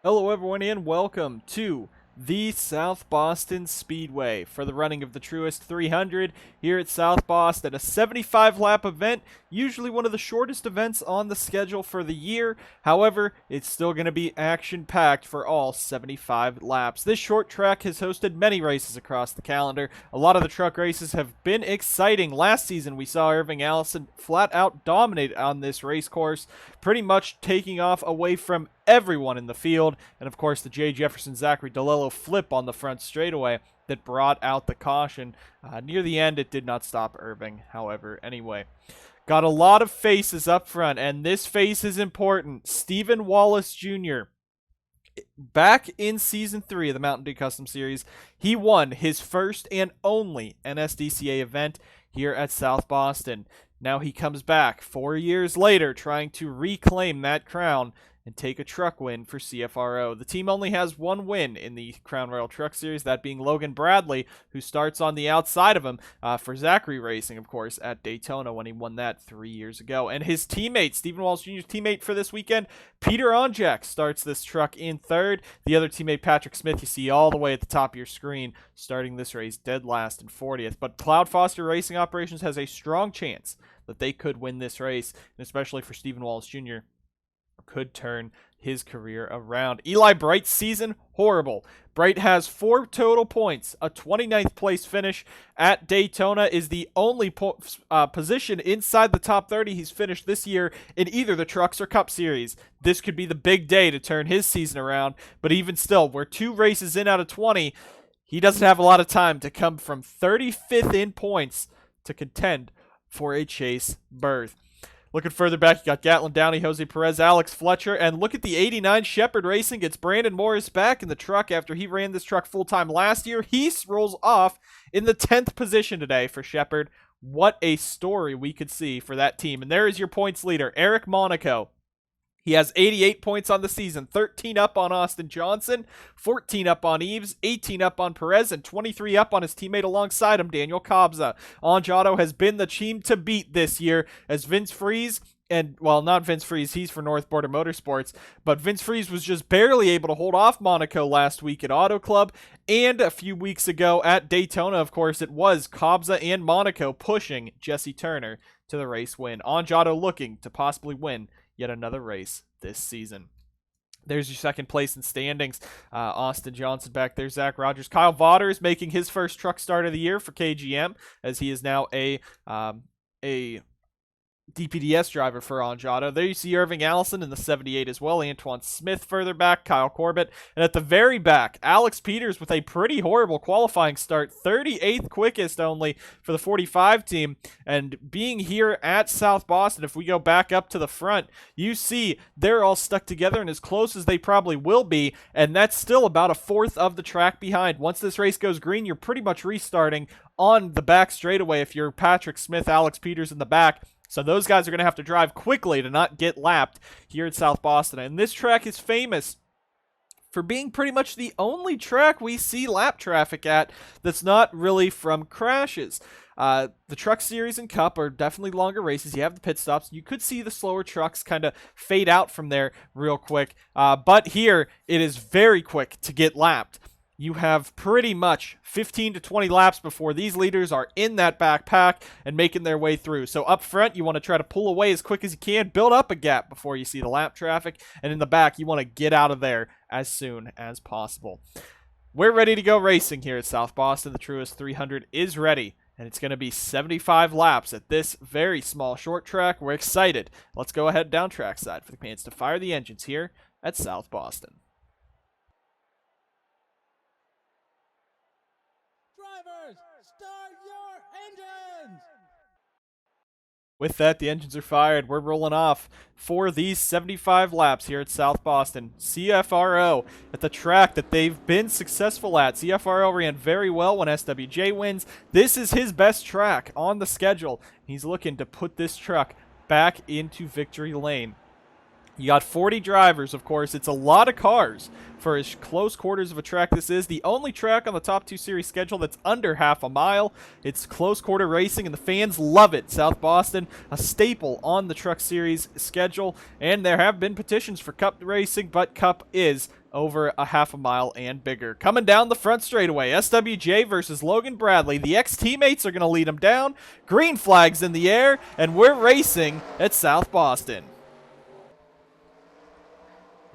Hello everyone and welcome to the South Boston Speedway for the running of the Truist 300 here at South Boston, a 75-lap event, usually one of the shortest events on the schedule for the year. However, it's still going to be action-packed for all 75 laps. This short track has hosted many races across the calendar. A lot of the truck races have been exciting. Last season, we saw Irving Allison flat out dominate on this race course, pretty much taking off away from everyone in the field, and of course the J. Jefferson Zachary DeLello flip on the front straightaway that brought out the caution. Near the end, it did not stop Irving, however. Anyway, got a lot of faces up front, and this face is important. Steven Wallace Jr. Back in Season 3 of the Mountain Dew Custom Series, he won his first and only NSDCA event here at South Boston. Now he comes back 4 years later trying to reclaim that crown and take a truck win for CFRO. The team only has one win in the Crown Royal Truck Series, that being Logan Bradley, who starts on the outside of him for Zachary Racing, of course, at Daytona when he won that 3 years ago. And his teammate, Steven Wallace Jr.'s teammate for this weekend, ONIACK, starts this truck in third. The other teammate, Patrick Smith, you see all the way at the top of your screen, starting this race dead last and 40th. But Cloud Foster Racing Operations has a strong chance that they could win this race, and especially for Steven Wallace Jr., could turn his career around. Eli Bright's season, horrible. Bright has 4 total points. A 29th place finish at Daytona is the only position inside the top 30 he's finished this year in either the Trucks or Cup Series. This could be the big day to turn his season around, but even still, we're 2 races in out of 20. He doesn't have a lot of time to come from 35th in points to contend for a chase berth. Looking further back, you got Gatlin Downey, Jose Perez, Alex Fletcher, and look at the 89 Shepherd Racing. Gets Brandon Morris back in the truck after he ran this truck full-time last year. He rolls off in the 10th position today for Shepherd. What a story we could see for that team. And there is your points leader, Eric MONACO. He has 88 points on the season, 13 up on Austin Johnson, 14 up on EAVES, 18 up on Perez, and 23 up on his teammate alongside him, Daniel Kobza. Anjado has been the team to beat this year as Vince Freeze, and, well, not Vince Freeze, he's for North Border Motorsports, but Vince Freeze was just barely able to hold off MONACO last week at Auto Club, and a few weeks ago at Daytona, of course, it was Kobza and MONACO pushing Jesse Turner to the race win. Anjado looking to possibly win yet another race this season. There's your second place in standings. Austin Johnson back there, Zach Rogers. Kyle Vaughters making his first truck start of the year for KGM, as he is now a DPDS driver for Anjado. There you see Irving Allison in the 78 as well. Antoine Smith further back, Kyle Corbett. And at the very back, Alex Peters with a pretty horrible qualifying start. 38th quickest only for the 45 team. And being here at South Boston, if we go back up to the front, you see they're all stuck together and as close as they probably will be. And that's still about a fourth of the track behind. Once this race goes green, you're pretty much restarting on the back straightaway if you're Patrick Smith, Alex Peters in the back. So those guys are going to have to drive quickly to not get lapped here at South Boston. And this track is famous for being pretty much the only track we see lap traffic at that's not really from crashes. The Truck Series and Cup are definitely longer races. You have the pit stops. You could see the slower trucks kind of fade out from there real quick. But here, it is very quick to get lapped. You have pretty much 15 to 20 laps before these leaders are in that backpack and making their way through. So up front, you want to try to pull away as quick as you can, build up a gap before you see the lap traffic, and in the back, you want to get out of there as soon as possible. We're ready to go racing here at South Boston. The Truist 300 is ready, and it's going to be 75 laps at this very small short track. We're excited. Let's go ahead down trackside for the fans to fire the engines here at South Boston. Start your engines! With that, the engines are fired. We're rolling off for these 75 laps here at South Boston. CFRO at the track that they've been successful at. CFRO ran very well when SWJ wins. This is his best track on the schedule. He's looking to put this truck back into victory lane You got 40 drivers, of course. It's a lot of cars for as close quarters of a track this is. The only track on the top 2 series schedule that's under half a mile. It's close quarter racing, and the fans love it. South Boston, a staple on the Truck Series schedule, and there have been petitions for Cup racing, but Cup is over a half a mile and bigger. Coming down the front straightaway, SWJ versus Logan Bradley. The ex-teammates are going to lead them down. Green flags in the air, and we're racing at South Boston.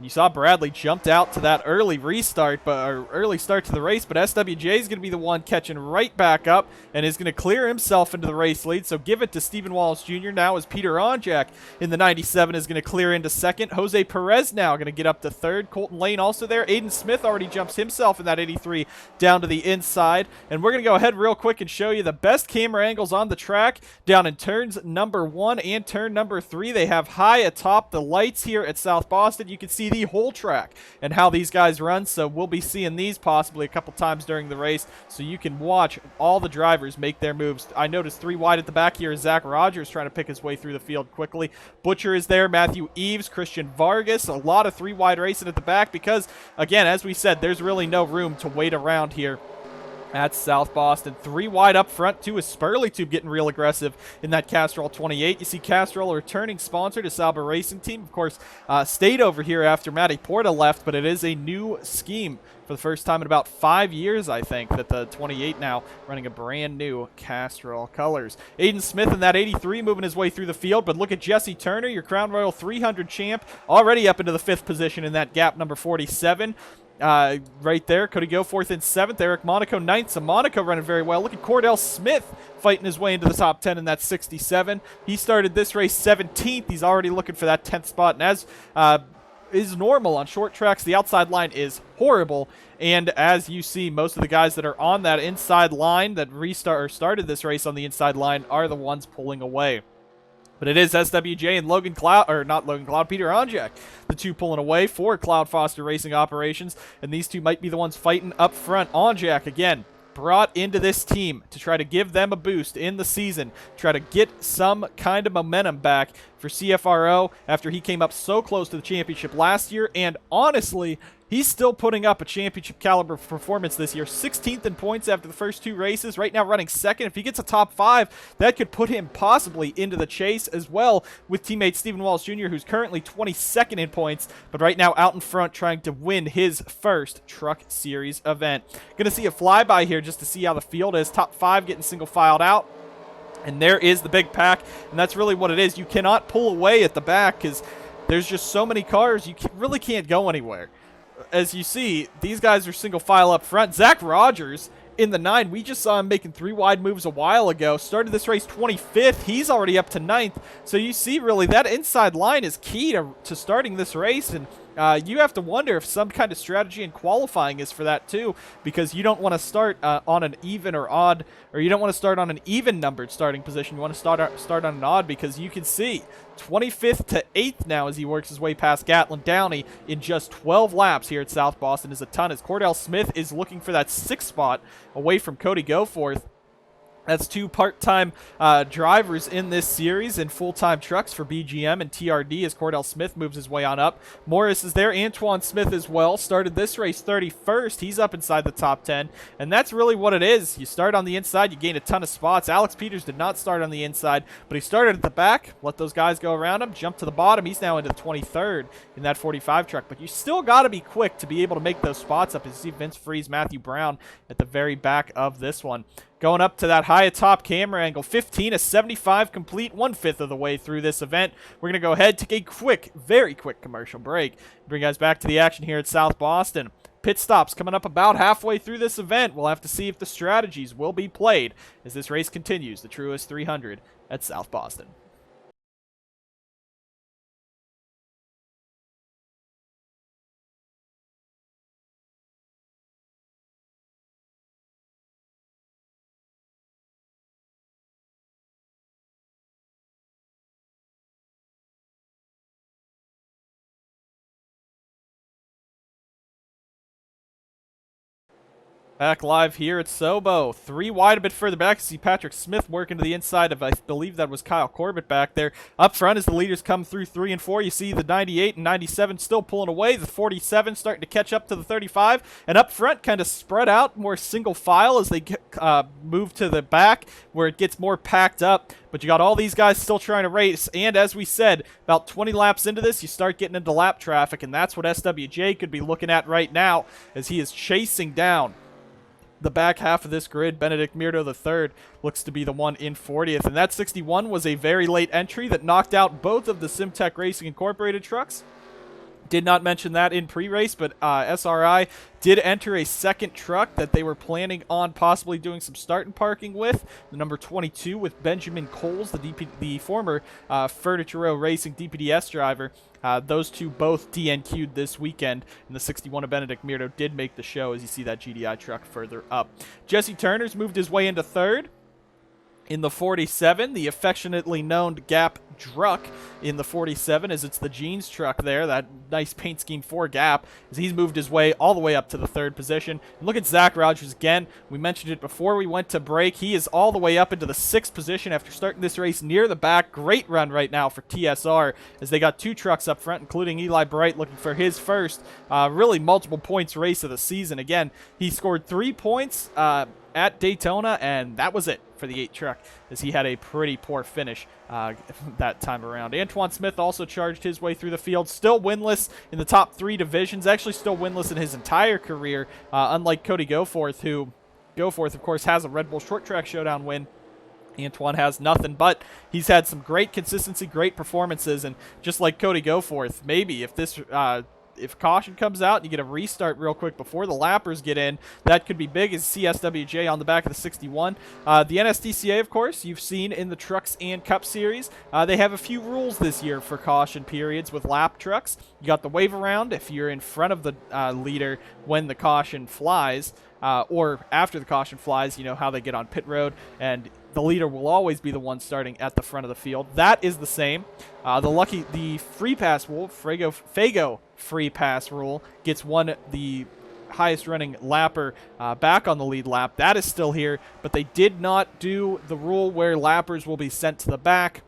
You saw Bradley jumped out to that early restart, or early start to the race, but SWJ is going to be the one catching right back up and is going to clear himself into the race lead. So give it to Steven Wallace Jr. now as Peter ONIACK in the 97 is going to clear into second. Jose Perez now going to get up to third. Colton Lane also there. Aiden Smith already jumps himself in that 83 down to the inside. And we're going to go ahead real quick and show you the best camera angles on the track down in turns number 1 and turn number 3. They have high atop the lights here at South Boston. You can see the whole track and how these guys run, so we'll be seeing these possibly a couple times during the race, so you can watch all the drivers make their moves. I noticed 3 wide at the back here is Zach Rogers trying to pick his way through the field quickly. Butcher is there, Matthew Eaves, Christian Vargas, a lot of 3 wide racing at the back because, again, as we said, there's really no room to wait around here at South Boston. 3 wide up front, too, is SPURLYTUBE getting real aggressive in that Castrol 28. You see Castrol, a returning sponsor to Sauber Racing Team. Of course, stayed over here after Matty Porta left, but it is a new scheme for the first time in about 5 years, I think, that the 28 now running a brand new Castrol colors. Aiden Smith in that 83 moving his way through the field, but look at Jesse Turner, your Crown Royal 300 champ, already up into the 5th position in that gap number 47. Right there. Could he go 4th and 7th? Eric Monaco 9th. So Monaco running very well. Look at Cordell Smith fighting his way into the top 10 in that 67. He started this race 17th. He's already looking for that 10th spot. And as is normal on short tracks, the outside line is horrible. And as you see, most of the guys that are on that inside line that started this race on the inside line are the ones pulling away. But it is SWJ and Logan Cloud, or not Logan Cloud, Peter ONIACK, the 2 pulling away for Cloud Foster Racing Operations. And these 2 might be the ones fighting up front. ONIACK, again, brought into this team to try to give them a boost in the season, try to get some kind of momentum back for CFRO after he came up so close to the championship last year. And honestly, he's still putting up a championship caliber performance this year. 16th in points after the first 2 races. Right now running 2nd. If he gets a top 5, that could put him possibly into the chase as well with teammate Steven Wallace Jr., who's currently 22nd in points, but right now out in front trying to win his first Truck Series event. Going to see a flyby here just to see how the field is. Top 5 getting single filed out. And there is the big pack, and that's really what it is. You cannot pull away at the back because there's just so many cars, you really can't go anywhere. As you see, these guys are single file up front. Zach Rogers in the 9, we just saw him making 3 wide moves a while ago. Started this race 25th. He's already up to 9th. So you see, really, that inside line is key to starting this race. And you have to wonder if some kind of strategy in qualifying is for that too, because you don't want to start on an even or odd, or you don't want to start on an even numbered starting position. You want to start on an odd, because you can see 25th to 8th now as he works his way past Gatlin Downey in just 12 laps here at South Boston is a ton, as Cordell Smith is looking for that 6th spot away from Cody Goforth. That's 2 part-time drivers in this series and full-time trucks for BGM and TRD as Cordell Smith moves his way on up. Morris is there. Antoine Smith as well. Started this race 31st. He's up inside the top 10. And that's really what it is. You start on the inside, you gain a ton of spots. Alex Peters did not start on the inside, but he started at the back. Let those guys go around him. Jump to the bottom. He's now into the 23rd in that 45 truck. But you still got to be quick to be able to make those spots up. As you see Vince Freeze, Matthew Brown at the very back of this one. Going up to that high atop camera angle, 15 of 75 complete, 1/5 of the way through this event. We're going to go ahead, take a quick, very quick commercial break. Bring you guys back to the action here at South Boston. Pit stops coming up about halfway through this event. We'll have to see if the strategies will be played as this race continues, the Truist 300 at South Boston. Back live here at Sobo. 3 wide a bit further back. You see Patrick Smith working to the inside of, I believe that was Kyle Corbett back there. Up front as the leaders come through 3 and 4. You see the 98 and 97 still pulling away. The 47 starting to catch up to the 35. And up front kind of spread out, more single file as they move to the back where it gets more packed up. But you got all these guys still trying to race. And as we said, about 20 laps into this, you start getting into lap traffic. And that's what SWJ could be looking at right now as he is chasing down the back half of this grid. Benedict Mirdo III looks to be the one in 40th. And that 61 was a very late entry that knocked out both of the Simtech Racing Incorporated trucks. Did not mention that in pre-race, but SRI did enter a second truck that they were planning on possibly doing some start and parking with. The number 22 with Benjamin Coles, the former Furniture Row Racing DPDS driver. Those two both DNQ'd this weekend, and the 61 of Benedict Mirdo did make the show as you see that GDI truck further up. Jesse Turner's moved his way into third. In the 47, the affectionately known Gap Druck in the 47, as it's the Jeans truck there, that nice paint scheme for Gap, as he's moved his way all the way up to the third position. And look at Zach Rogers again. We mentioned it before we went to break. He is all the way up into the 6th position after starting this race near the back. Great run right now for TSR, as they got 2 trucks up front, including Eli Bright looking for his first really multiple points race of the season. Again, he scored 3 points at Daytona, and that was it for the 8 truck, as he had a pretty poor finish that time around. Antoine Smith also charged his way through the field, still winless in the top 3 divisions, actually still winless in his entire career, unlike Cody Goforth, who, of course, has a Red Bull Short Track Showdown win. Antoine has nothing, but he's had some great consistency, great performances, and just like Cody Goforth, maybe if this if caution comes out and you get a restart real quick before the lappers get in, that could be big as CSWJ on the back of the 61. The NSDCA, of course, you've seen in the Trucks and Cup Series. They have a few rules this year for caution periods with lap trucks. You got the wave around if you're in front of the leader when the caution flies, or after the caution flies, you know how they get on pit road, and the leader will always be the one starting at the front of the field. That is the same. The free pass rule, Fago free pass rule, gets the highest running lapper back on the lead lap. That is still here, but they did not do the rule where lappers will be sent to the back.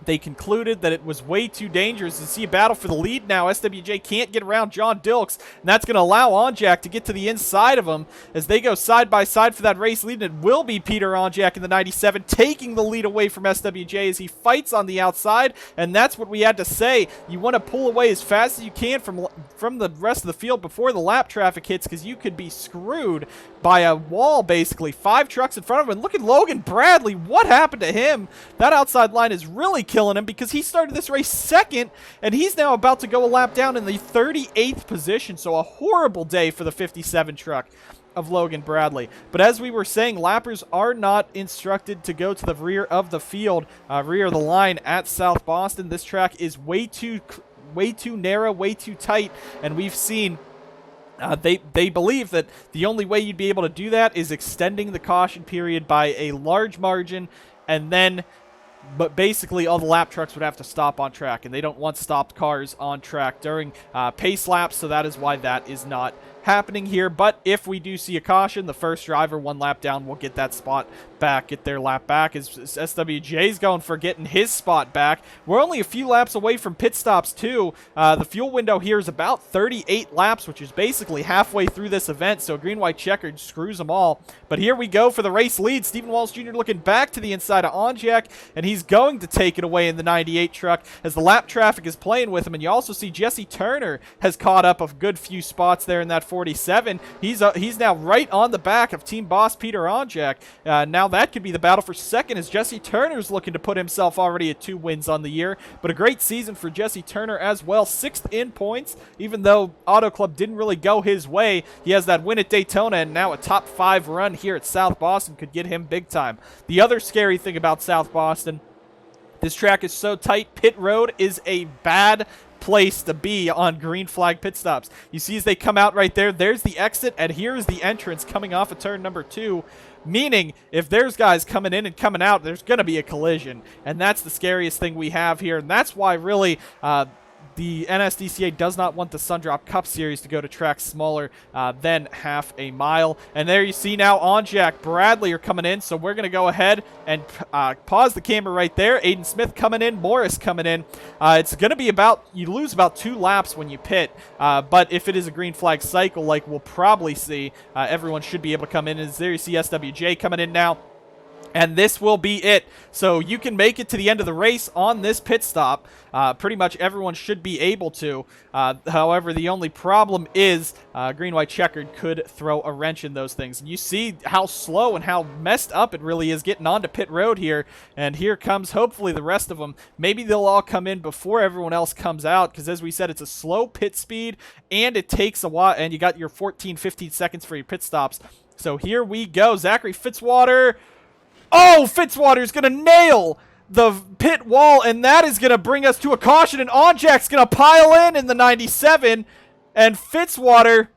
They concluded that it was way too dangerous to see a battle for the lead now. SWJ can't get around John Dilks, and that's going to allow ONIACK to get to the inside of him as they go side by side for that race lead. And it will be Peter ONIACK in the 97 taking the lead away from SWJ as he fights on the outside, and that's what we had to say. You want to pull away as fast as you can from the rest of the field before the lap traffic hits, because you could be screwed by a wall, basically. 5 trucks in front of him. And look at Logan Bradley. What happened to him? That outside line is really killing him, because he started this race second, and he's now about to go a lap down in the 38th position. So a horrible day for the 57 truck of Logan Bradley. But as we were saying, lappers are not instructed to go to the rear of the field, rear of the line at South Boston. This track is way too narrow, way too tight, and we've seen they believe that the only way you'd be able to do that is extending the caution period by a large margin, and then but basically all the lap trucks would have to stop on track, and they don't want stopped cars on track during pace laps, so that is why that is not happening here. But if we do see a caution, the first driver 1 lap down will get that spot back, get their lap back, as SWJ's going for getting his spot back. We're only a few laps away from pit stops too. The fuel window here is about 38 laps, which is basically halfway through this event, so green-white checkered screws them all. But here we go for the race lead. Steven Wallace Jr. looking back to the inside of ONIACK, and he's going to take it away in the 98 truck as the lap traffic is playing with him. And you also see Jesse Turner has caught up a good few spots there in that 47. He's now right on the back of team boss Peter ONIACK. Now that could be the battle for second, as Jesse Turner's looking to put himself already at 2 wins on the year. But a great season for Jesse Turner as well. 6th in points, even though Auto Club didn't really go his way. He has that win at Daytona, and now a top 5 run here at South Boston could get him big time. The other scary thing about South Boston, this track is so tight, pit road is a bad place to be on green flag pit stops. You see as they come out right there, there's the exit, and here's the entrance coming off of turn number 2. Meaning, if there's guys coming in and coming out, there's going to be a collision. And that's the scariest thing we have here. And that's why, really, the NSDCA does not want the Sundrop Cup Series to go to tracks smaller than half a mile. And there you see now ONIACK, Bradley are coming in, so we're going to go ahead and pause the camera right there. Aiden Smith coming in, Morris coming in. It's going to be about, you lose about 2 laps when you pit, but if it is a green flag cycle like we'll probably see, everyone should be able to come in. As there you see SWJ coming in now. And this will be it. So you can make it to the end of the race on this pit stop. Pretty much everyone should be able to. However, the only problem is green-white checkered could throw a wrench in those things. And you see how slow and how messed up it really is getting onto pit road here. And here comes hopefully the rest of them. Maybe they'll all come in before everyone else comes out. Because as we said, it's a slow pit speed. And it takes a while. And you got your 14, 15 seconds for your pit stops. So here we go. Zachary Fitzwater. Oh, Fitzwater's going to nail the pit wall, and that is going to bring us to a caution, and ONIACK's going to pile in the 97, and Fitzwater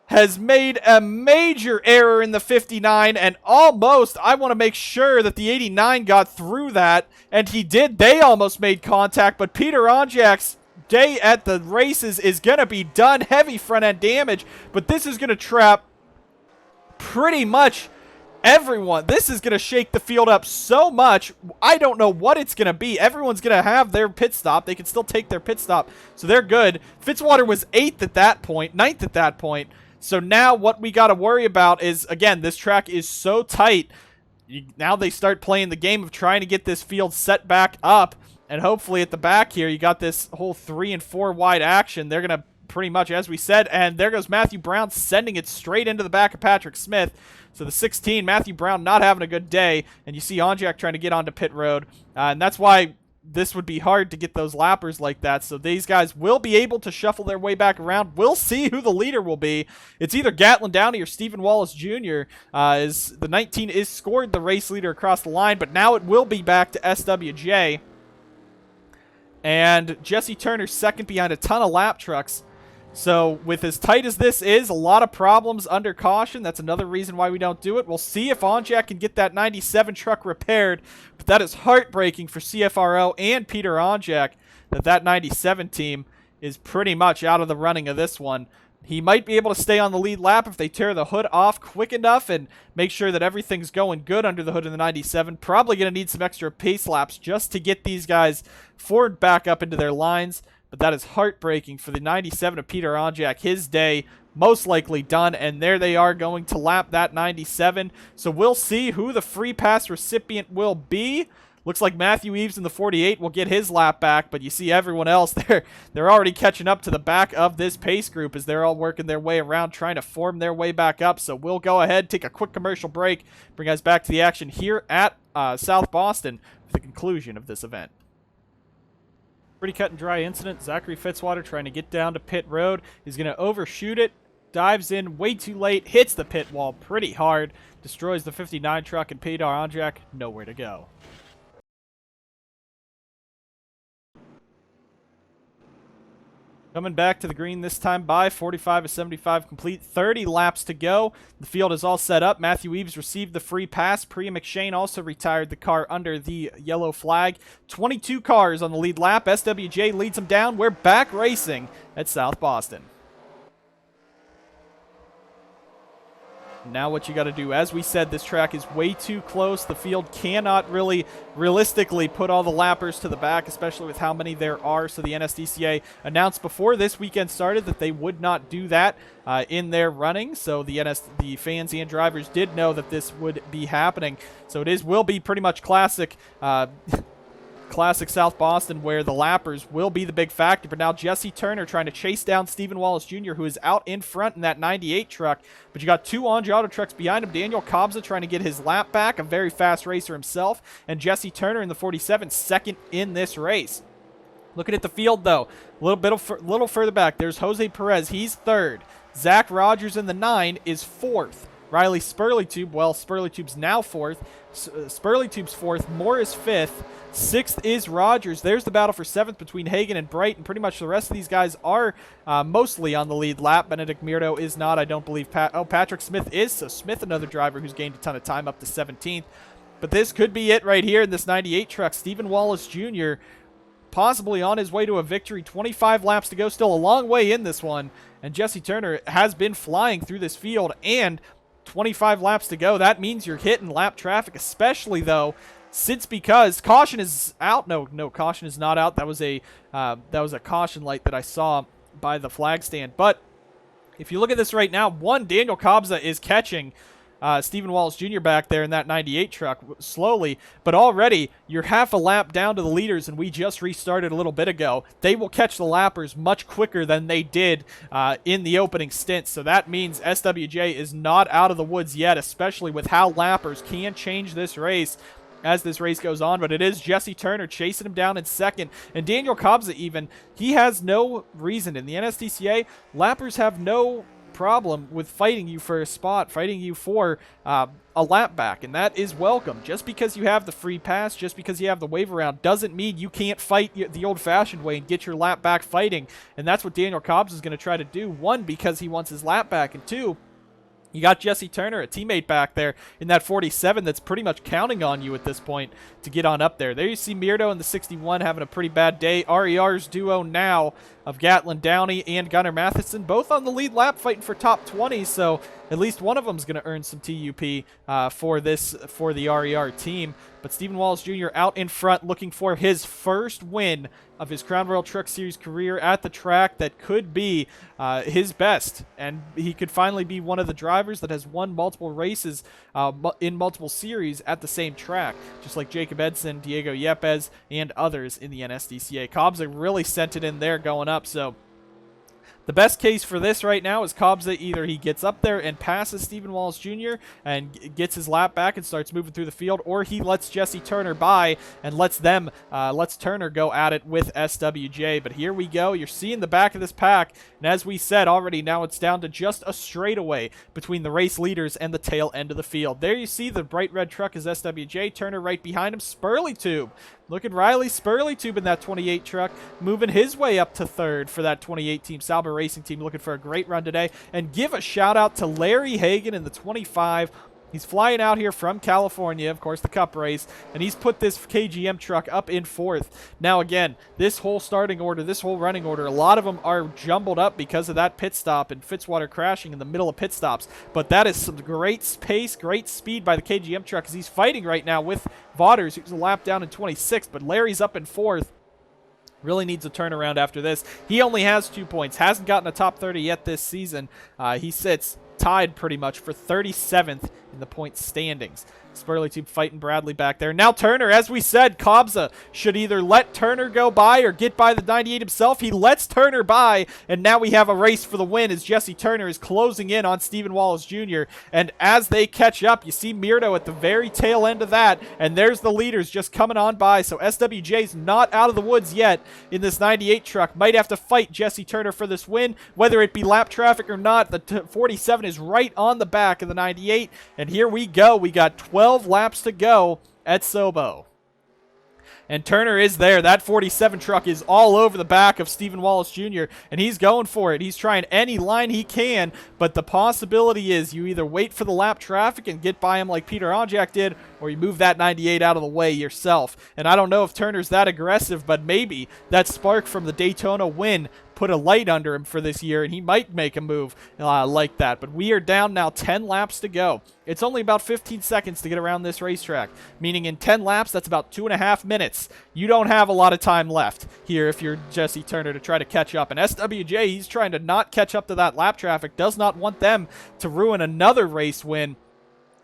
has made a major error in the 59, and almost, I want to make sure that the 89 got through that, and he did. They almost made contact, but Peter ONIACK's day at the races is going to be done. Heavy front-end damage, but this is going to trap pretty much everyone. This is going to shake the field up so much. I don't know what it's going to be. Everyone's going to have their pit stop. They can still take their pit stop, so they're good. Fitzwater was 8th at that point, 9th at that point. So now what we got to worry about is, again, this track is so tight. Now they start playing the game of trying to get this field set back up, and hopefully at the back here, you got this whole 3 and 4 wide action. They're going to pretty much, as we said, and there goes Matthew Brown sending it straight into the back of Patrick Smith. So the 16, Matthew Brown not having a good day, and you see ONIACK trying to get onto pit road, and that's why this would be hard to get those lappers like that. So these guys will be able to shuffle their way back around. We'll see who the leader will be. It's either Gatlin Downey or Steven Wallace Jr. As the 19 is scored the race leader across the line, but now it will be back to SWJ. And Jesse Turner second behind a ton of lap trucks. So with as tight as this is, a lot of problems under caution. That's another reason why we don't do it. We'll see if ONIACK can get that 97 truck repaired. But that is heartbreaking for CFRO and Peter ONIACK that 97 team is pretty much out of the running of this one. He might be able to stay on the lead lap if they tear the hood off quick enough and make sure that everything's going good under the hood of the 97. Probably going to need some extra pace laps just to get these guys forward back up into their lines. But that is heartbreaking for the 97 of Peter ONIACK. His day most likely done, and there they are going to lap that 97. So we'll see who the free pass recipient will be. Looks like Matthew Eaves in the 48 will get his lap back, but you see everyone else, they're already catching up to the back of this pace group as they're all working their way around, trying to form their way back up. So we'll go ahead, take a quick commercial break, bring us back to the action here at South Boston for the conclusion of this event. Pretty cut and dry incident. Zachary Fitzwater trying to get down to pit road. He's going to overshoot it, dives in way too late, hits the pit wall pretty hard, destroys the 59 truck, and Peter ONIACK nowhere to go. Coming back to the green this time by 45 of 75 complete, 30 laps to go. The field is all set up. Matthew Eaves received the free pass. Priya McShane also retired the car under the yellow flag. 22 cars on the lead lap. SWJ leads them down. We're back racing at South Boston. Now what you got to do, as we said, this track is way too close. The field cannot really realistically put all the lappers to the back, especially with how many there are. So the NSDCA announced before this weekend started that they would not do that in their running. So the fans and drivers did know that this would be happening. So it will be pretty much classic South Boston, where the lappers will be the big factor. But now Jesse Turner trying to chase down Steven Wallace Jr., who is out in front in that 98 truck. But you got 2 ONIACK Auto trucks behind him. Daniel Kobza trying to get his lap back, a very fast racer himself. And Jesse Turner in the 47, second in this race. Looking at the field, though, a little further back, there's Jose Perez. He's 3rd. Zach Rogers in the 9 is 4th. Riley SPURLYTUBE, well, SPURLYTUBE's now 4th. SPURLYTUBE's 4th. Moore is 5th. 6th is Rogers. There's the battle for 7th between Hagen and Bright, and pretty much the rest of these guys are mostly on the lead lap. Benedict Mirdo is not, I don't believe. Patrick Smith is, so Smith, another driver who's gained a ton of time, up to 17th. But this could be it right here in this 98 truck. Steven Wallace Jr. possibly on his way to a victory. 25 laps to go, still a long way in this one. And Jesse Turner has been flying through this field, and 25 laps to go. That means you're hitting lap traffic, especially though, because caution is out. No, caution is not out. That was a caution light that I saw by the flag stand. But if you look at this right now, Daniel Kobza is catching Steven Wallace Jr. back there in that 98 truck slowly, but already you're half a lap down to the leaders, and we just restarted a little bit ago. They will catch the lappers much quicker than they did in the opening stint, so that means SWJ is not out of the woods yet, especially with how lappers can change this race as this race goes on. But it is Jesse Turner chasing him down in second, and Daniel Kobza even, he has no reason. In the NSDCA, lappers have no problem with fighting you for a spot, fighting you for a lap back, and that is welcome. Just because you have the free pass, just because you have the wave around, doesn't mean you can't fight the old-fashioned way and get your lap back fighting, and that's what Daniel Kobza is going to try to do. One, because he wants his lap back, and two, you got Jesse Turner, a teammate back there in that 47 that's pretty much counting on you at this point to get on up there. There you see Mirdo in the 61 having a pretty bad day. RER's duo now of Gatlin Downey and Gunnar Matheson, both on the lead lap fighting for top 20, so at least one of them is going to earn some TUP for the RER team. But Steven Wallace Jr. out in front looking for his first win of his Crown Royal Truck Series career at the track that could be his best, and he could finally be one of the drivers that has won multiple races in multiple series at the same track, just like Jacob Edson, Diego Yepes, and others in the NSDCA. Kobza really sent it in there going up, so the best case for this right now is Kobza, either he gets up there and passes Steven Wallace Jr. and gets his lap back and starts moving through the field, or he lets Jesse Turner by and lets Turner go at it with SWJ. But here we go. You're seeing the back of this pack, and as we said already, now it's down to just a straightaway between the race leaders and the tail end of the field. There you see the bright red truck is SWJ. Turner right behind him. SPURLYTUBE. Look at Riley SPURLYTUBE in that 28 truck, moving his way up to third for that 28 team. Sauber Racing Team looking for a great run today. And give a shout out to Larry Hagen in the 25. He's flying out here from California, of course, the Cup race, and he's put this KGM truck up in fourth. Now, again, this whole starting order, this whole running order, a lot of them are jumbled up because of that pit stop and Fitzwater crashing in the middle of pit stops. But that is some great pace, great speed by the KGM truck, as he's fighting right now with Vaughters, who's a lap down in 26th, but Larry's up in fourth. Really needs a turnaround after this. He only has 2 points, hasn't gotten a top 30 yet this season. He sits tied pretty much for 37th in the point standings. SPURLYTUBE fighting Bradley back there. Now Turner, as we said, Kobza should either let Turner go by or get by the 98 himself. He lets Turner by, and now we have a race for the win as Jesse Turner is closing in on Steven Wallace Jr. And as they catch up, you see Mirdo at the very tail end of that, and there's the leaders just coming on by. So SWJ's not out of the woods yet in this 98 truck. Might have to fight Jesse Turner for this win, whether it be lap traffic or not. The 47 is right on the back of the 98, and here we go. We got 12 laps to go at Sobo. And Turner is there. That 47 truck is all over the back of Steven Wallace Jr., and he's going for it. He's trying any line he can, but the possibility is you either wait for the lap traffic and get by him like Peter Onjak did, or you move that 98 out of the way yourself. And I don't know if Turner's that aggressive, but maybe that spark from the Daytona win put a light under him for this year, and he might make a move like that. But we are down now 10 laps to go. It's only about 15 seconds to get around this racetrack, meaning in 10 laps, that's about 2.5 minutes. You don't have a lot of time left here if you're Jesse Turner to try to catch up. And SWJ, he's trying to not catch up to that lap traffic, does not want them to ruin another race win.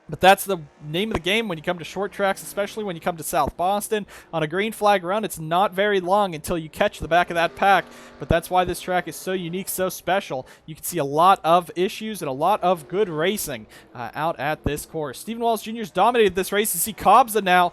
But that's the name of the game when you come to short tracks, especially when you come to South Boston. On a green flag run, it's not very long until you catch the back of that pack, but that's why this track is so unique, so special. You can see a lot of issues and a lot of good racing out at this course. Steven Wallace Jr.'s dominated this race. You see Kobza now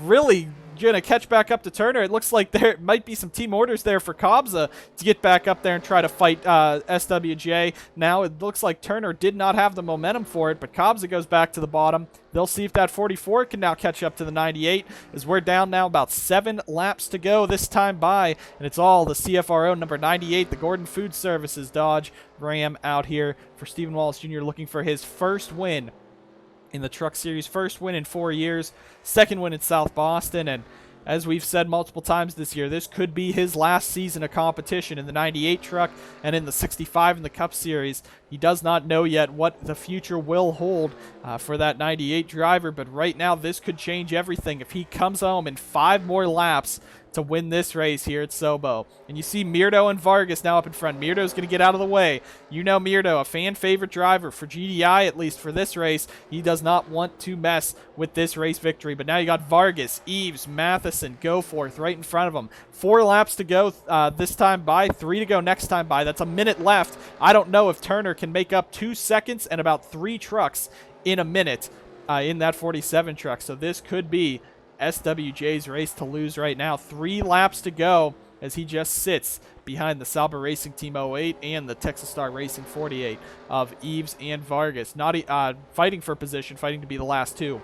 really going to catch back up to Turner. It looks like there might be some team orders there for Kobza to get back up there and try to fight SWJ. Now it looks like Turner did not have the momentum for it, but Kobza goes back to the bottom. They'll see if that 44 can now catch up to the 98, as we're down now about 7 laps to go this time by, and it's all the CFRO number 98, the Gordon Food Services Dodge Ram out here for Steven Wallace Jr. looking for his first win in the Truck Series, first win in 4 years, second win in South Boston, and As we've said multiple times this year, this could be his last season of competition in the 98 truck and in the 65 in the Cup Series. He does not know yet what the future will hold for that 98 driver, but right now this could change everything if he comes home in 5 more laps to win this race here at Sobo. And you see Mirdo and Vargas now up in front. Mirdo's going to get out of the way. You know Mirdo, a fan favorite driver for GDI, at least for this race. He does not want to mess with this race victory. But now you got Vargas, Eaves, Matheson, Goforth right in front of him. 4 laps to go this time by, 3 to go next time by. That's a minute left. I don't know if Turner can make up 2 seconds and about 3 trucks in a minute in that 47 truck. So this could be SWJ's race to lose right now. 3 laps to go as he just sits behind the Sauber Racing Team 08 and the Texas Star Racing 48 of Eaves and Vargas. Not fighting for position, fighting to be the last 2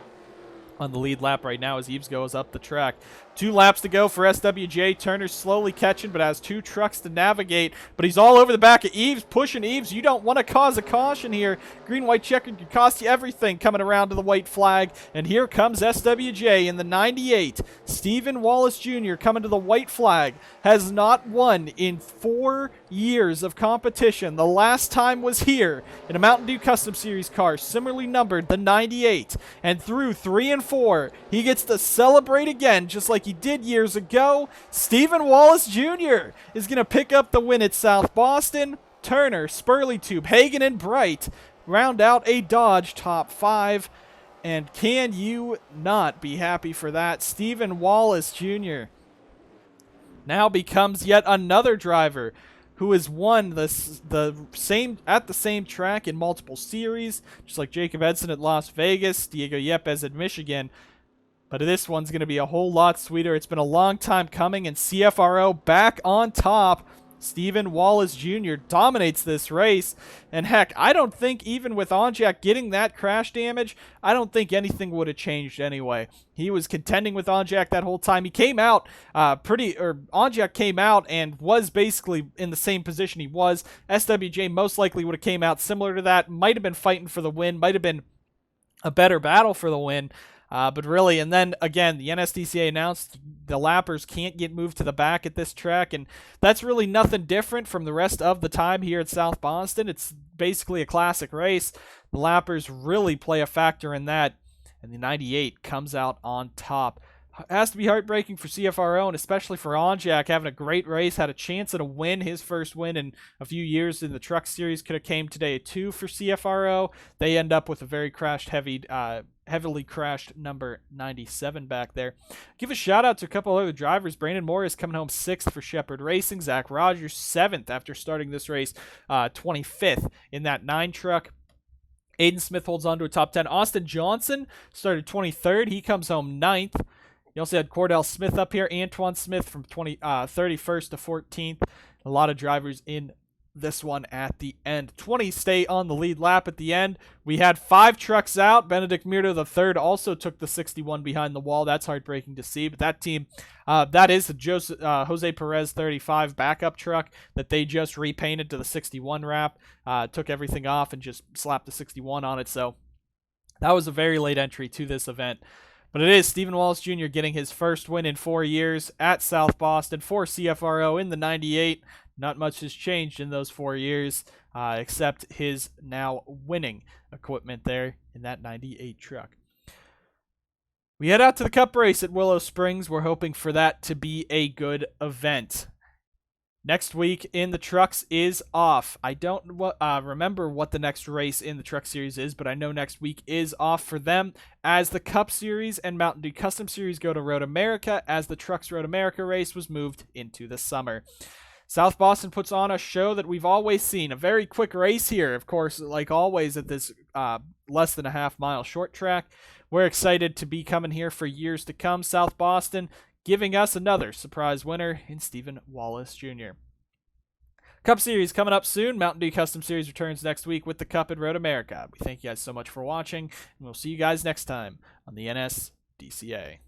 on the lead lap right now as Eaves goes up the track. 2 laps to go for SWJ. Turner's slowly catching, but has 2 trucks to navigate. But he's all over the back of Eaves, pushing Eaves. You don't want to cause a caution here. Green-white checkered could cost you everything coming around to the white flag. And here comes SWJ in the 98. Steven Wallace Jr. coming to the white flag. Has not won in 4 years of competition. The last time was here in a Mountain Dew Custom Series car, similarly numbered, the 98. And through 3 and 4, he gets to celebrate again, just like he did years ago. Steven Wallace Jr. is going to pick up the win at South Boston. Turner, SPURLYTUBE, Hagen, and Bright round out a Dodge top 5. And can you not be happy for that? Steven Wallace Jr. now becomes yet another driver who has won the same track in multiple series, just like Jacob Edson at Las Vegas, Diego Yepes at Michigan. But this one's going to be a whole lot sweeter. It's been a long time coming, and CFRO back on top. Steven Wallace Jr. dominates this race. And heck, I don't think even with ONIACK getting that crash damage, I don't think anything would have changed anyway. He was contending with ONIACK that whole time. He came out ONIACK came out and was basically in the same position he was. SWJ most likely would have came out similar to that. Might have been fighting for the win. Might have been a better battle for the win. But really, and then again, the NSDCA announced the lappers can't get moved to the back at this track, and that's really nothing different from the rest of the time here at South Boston. It's basically a classic race. The lappers really play a factor in that, and the 98 comes out on top. It has to be heartbreaking for CFRO, and especially for ONIACK, having a great race, had a chance at a win, his first win in a few years in the Truck Series. Could have came today too for CFRO. They end up with a very heavily crashed number 97 back there. Give a shout out to a couple other drivers. Brandon Morris coming home 6th for Shepherd Racing. Zach Rogers 7th after starting this race, 25th in that 9 truck. Aiden Smith holds on to a top 10. Austin Johnson started 23rd. He comes home 9th. You also had Cordell Smith up here. Antoine Smith from 31st to 14th. A lot of drivers in this one at the end. 20 stay on the lead lap at the end. We had 5 trucks out. Benedict Mirdo III also took the 61 behind the wall. That's heartbreaking to see. But that team, that is the Jose Perez 35 backup truck that they just repainted to the 61 wrap. Took everything off and just slapped the 61 on it. So that was a very late entry to this event. But it is Steven Wallace Jr. getting his first win in 4 years at South Boston for CFRO in the 98. Not much has changed in those 4 years, except his now winning equipment there in that 98 truck. We head out to the Cup race at Willow Springs. We're hoping for that to be a good event. Next week in the trucks is off. I don't remember what the next race in the Truck Series is, but I know next week is off for them as the Cup Series and Mountain Dew Custom Series go to Road America, as the Trucks Road America race was moved into the summer. South Boston puts on a show that we've always seen. A very quick race here, of course, like always at this less than a half-mile short track. We're excited to be coming here for years to come. South Boston giving us another surprise winner in Steven Wallace Jr. Cup Series coming up soon. Mountain Dew Custom Series returns next week with the Cup at Road America. We thank you guys so much for watching, and we'll see you guys next time on the NSDCA.